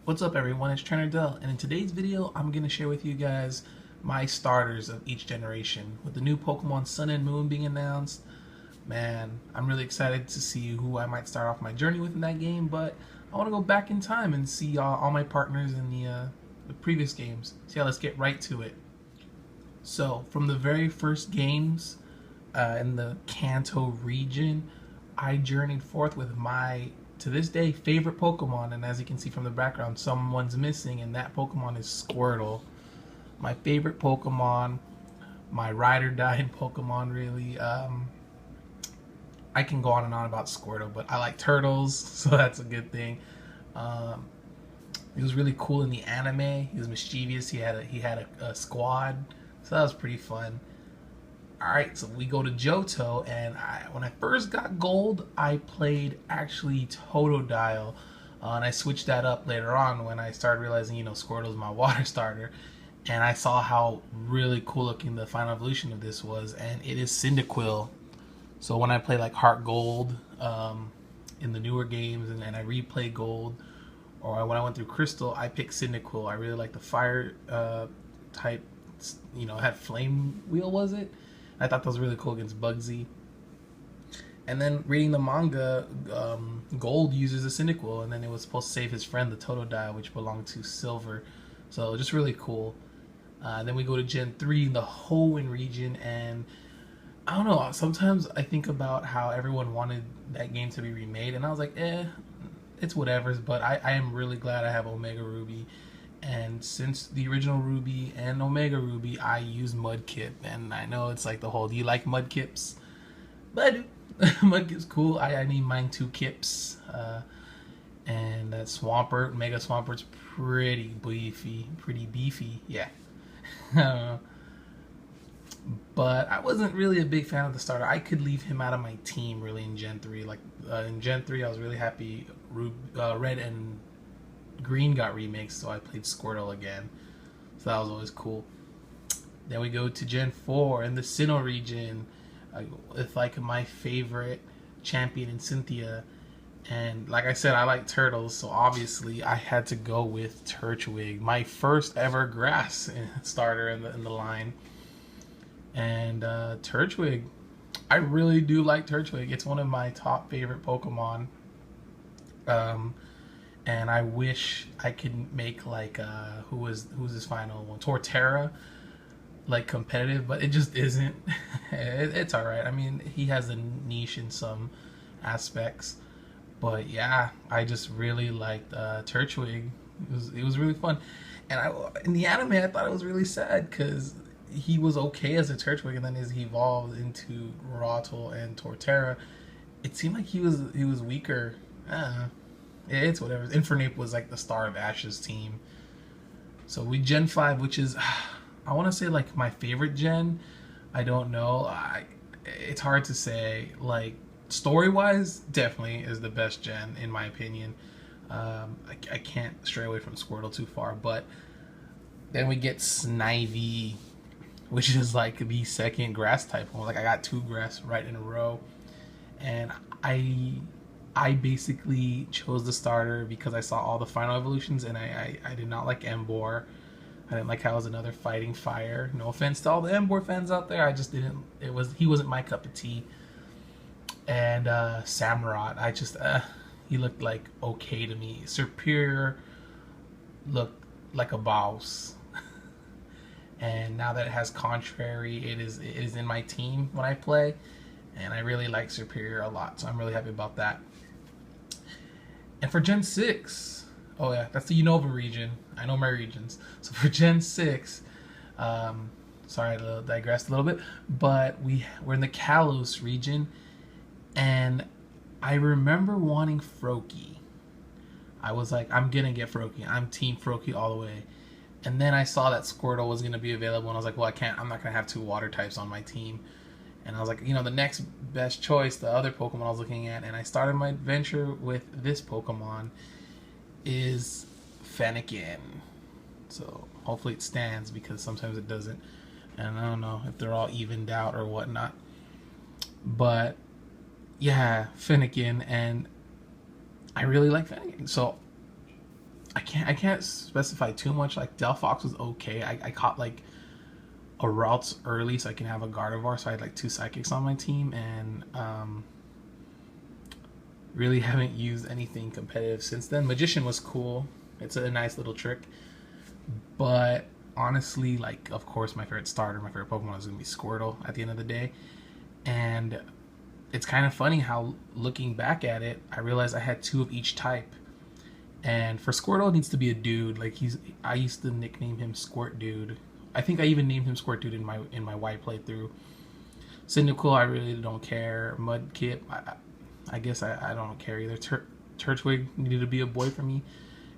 What's up everyone, it's Trainer Dell, and in today's video I'm going to share with you guys my starters of each generation. With the new Pokemon Sun and Moon being announced, man, I'm really excited to see who I might start off my journey with in that game, but I want to go back in time and see all my partners in the previous games. So yeah, let's get right to it. So, from the very first games in the Kanto region, I journeyed forth with my, to this day, favorite Pokemon. And as you can see from the background, someone's missing, and that Pokemon is Squirtle. My favorite Pokemon, my ride or die Pokemon, really. I can go on and on about Squirtle, but I like turtles, so that's a good thing. Um, he was really cool in the anime. He was mischievous. He had a squad, so that was pretty fun. All right, so we go to Johto, and when I first got Gold, I played actually Totodile, and I switched that up later on when I started realizing, Squirtle's my water starter, and I saw how really cool looking the final evolution of this was, and it is Cyndaquil. So when I play like Heart Gold in the newer games, and I replay Gold, or when I went through Crystal, I picked Cyndaquil. I really like the fire type. It had Flame Wheel, was it? I thought that was really cool against Bugsy. And then reading the manga, Gold uses a Cyndaquil, and then it was supposed to save his friend, the Totodile, which belonged to Silver. So just really cool. Then we go to Gen 3, the Hoenn region, and I don't know, sometimes I think about how everyone wanted that game to be remade, and I was like, it's whatever, but I am really glad I have Omega Ruby. And since the original Ruby and Omega Ruby, I use Mudkip. And I know it's like the whole, do you like Mudkips? But Mudkip's cool. I need mine 2 Kips. And that Swampert, Mega Swampert's pretty beefy. Yeah. But I wasn't really a big fan of the starter. I could leave him out of my team really in Gen 3. Like in Gen 3, I was really happy Red and Green got remixed, so I played Squirtle again. So that was always cool. Then we go to Gen 4 in the Sinnoh region with like my favorite champion in Cynthia. And like I said, I like turtles, so obviously I had to go with Turtwig, my first ever grass starter in the line. And Turtwig, I really do like Turtwig. It's one of my top favorite Pokemon. And I wish I could make like who's his final one, Torterra, like competitive, but it just isn't. It's all right. I mean, he has a niche in some aspects, but yeah, I just really liked Turtwig. It was really fun, and in the anime I thought it was really sad because he was okay as a Turtwig, and then as he evolved into Rottle and Torterra, it seemed like he was weaker. It's whatever. Infernape was like the star of Ash's team. So we Gen 5, which is, I want to say like my favorite gen. I don't know. It's hard to say. Like story-wise, definitely is the best gen in my opinion. I can't stray away from Squirtle too far. But then we get Snivy, which is like the second grass type one. Like I got 2 grass right in a row. And I basically chose the starter because I saw all the final evolutions, and I did not like Emboar. I didn't like how it was another fighting fire. No offense to all the Emboar fans out there, I just didn't. He wasn't my cup of tea. And Samurott, he looked like okay to me. Serperior looked like a boss. And now that it has Contrary, it is in my team when I play, and I really like Serperior a lot, so I'm really happy about that. And for Gen 6, oh yeah, that's the Unova region. I know my regions. So for Gen 6, sorry to digress a little bit, but we're in the Kalos region, and I remember wanting Froakie. I was like, I'm gonna get Froakie. I'm Team Froakie all the way. And then I saw that Squirtle was gonna be available, and I was like, well, I'm not gonna have 2 water types on my team. And I was like, the next best choice, the other Pokemon I was looking at, and I started my adventure with this Pokemon, is Fennekin. So hopefully it stands, because sometimes it doesn't. And I don't know if they're all evened out or whatnot. But yeah, Fennekin, and I really like Fennekin. So I can't specify too much. Like Delphox was okay. I caught like a Ralts early so I can have a Gardevoir, so I had like 2 Psychics on my team, and really haven't used anything competitive since then. Magician was cool. It's a nice little trick. But honestly, like, of course, my favorite starter, my favorite Pokemon is going to be Squirtle at the end of the day. And it's kind of funny how, looking back at it, I realized I had 2 of each type. And for Squirtle, it needs to be a dude. Like, I used to nickname him Squirt Dude. I think I even named him Squirt Dude in my white playthrough. Cyndaquil, I really don't care. Mudkip, I guess I don't care either. Turtwig needed to be a boy for me.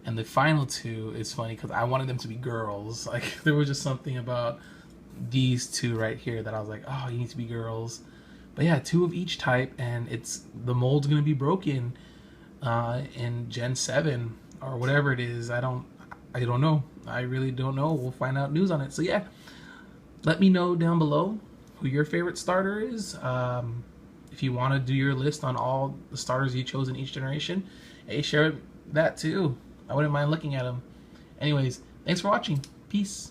And the final 2 is funny because I wanted them to be girls. Like, there was just something about these 2 right here that I was like, oh, you need to be girls. But yeah, 2 of each type, and the mold's gonna be broken in Gen 7 or whatever it is. I don't know. I really don't know. We'll find out news on it. So yeah, let me know down below who your favorite starter is. If you want to do your list on all the starters you chose in each generation, hey, share that too. I wouldn't mind looking at them. Anyways, thanks for watching. Peace.